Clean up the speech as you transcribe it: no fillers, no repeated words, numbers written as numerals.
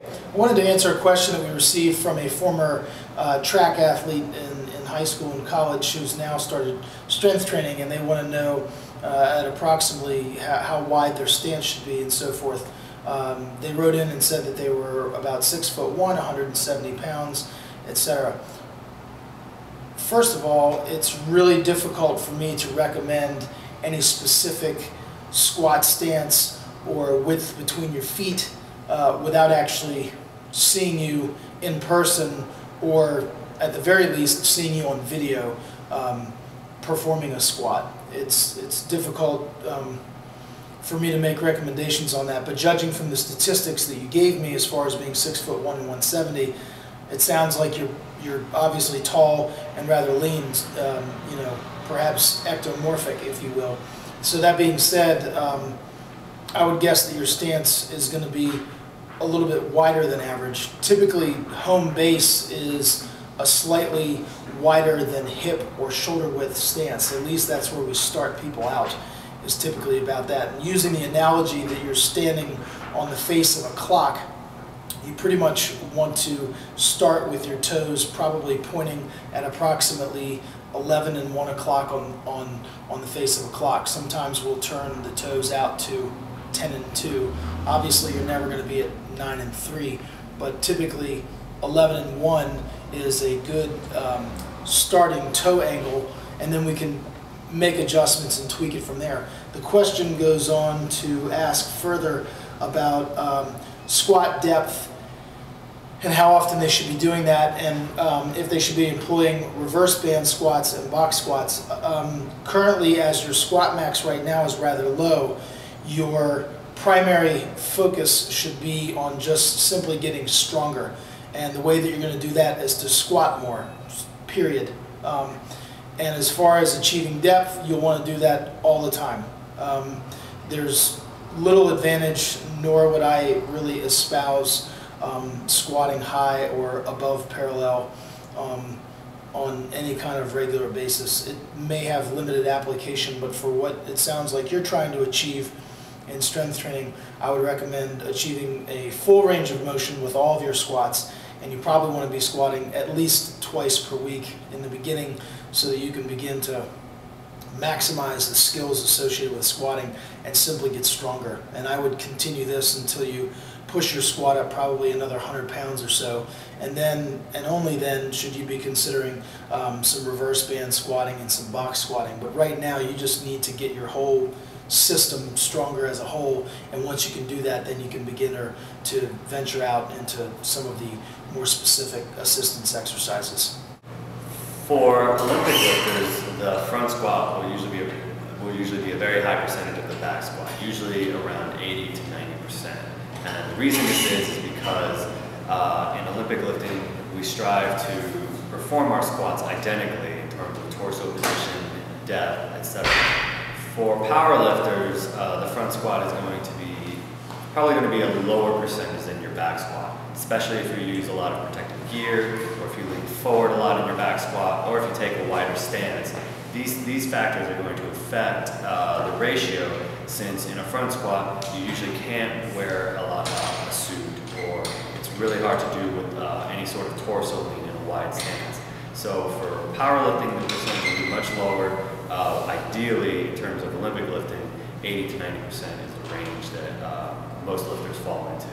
I wanted to answer a question that we received from a former track athlete in high school and college who's now started strength training, and they want to know at approximately how wide their stance should be and so forth. They wrote in and said that they were about 6'1", 170 pounds, etc. First of all, it's really difficult for me to recommend any specific squat stance or width between your feet without actually seeing you in person, or at the very least seeing you on video performing a squat. It's difficult for me to make recommendations on that, but judging from the statistics that you gave me as far as being 6'1" and 170, it sounds like you're obviously tall and rather lean, you know, perhaps ectomorphic, if you will. So that being said, I would guess that your stance is going to be a little bit wider than average. Typically, home base is a slightly wider than hip or shoulder width stance. At least that's where we start people out, is typically about that. And using the analogy that you're standing on the face of a clock, you pretty much want to start with your toes probably pointing at approximately 11 and 1 o'clock on the face of a clock. Sometimes we'll turn the toes out to 10 and 2. Obviously you're never going to be at 9 and 3, but typically 11 and 1 is a good starting toe angle, and then we can make adjustments and tweak it from there. The question goes on to ask further about squat depth and how often they should be doing that, and if they should be employing reverse band squats and box squats. Currently, as your squat max right now is rather low, your primary focus should be on just simply getting stronger. And the way that you're going to do that is to squat more, period. And as far as achieving depth, you'll want to do that all the time. There's little advantage, nor would I really espouse squatting high or above parallel on any kind of regular basis. It may have limited application, but for what it sounds like you're trying to achieve in strength training, I would recommend achieving a full range of motion with all of your squats, and you probably want to be squatting at least twice per week in the beginning so that you can begin to maximize the skills associated with squatting and simply get stronger. And I would continue this until you push your squat up probably another 100 pounds or so, and then, and only then, should you be considering some reverse band squatting and some box squatting. But right now you just need to get your whole system stronger as a whole, and once you can do that, then you can begin to venture out into some of the more specific assistance exercises. For Olympic lifters, the front squat will usually be a very high percentage of the back squat, usually around 80 to 90%. And the reason this is because in Olympic lifting, we strive to perform our squats identically in terms of torso position, depth, etc. For powerlifters, the front squat is probably going to be a lower percentage than your back squat, especially if you use a lot of protective gear, or if you lean forward a lot in your back squat, or if you take a wider stance. These factors are going to affect the ratio, since in a front squat you usually can't wear a lot of a suit, or it's really hard to do with any sort of torso lean in a wide stance. So for powerlifting, the percentage will be much lower. Ideally, in terms of Olympic lifting, 80 to 90% is the range that most lifters fall into.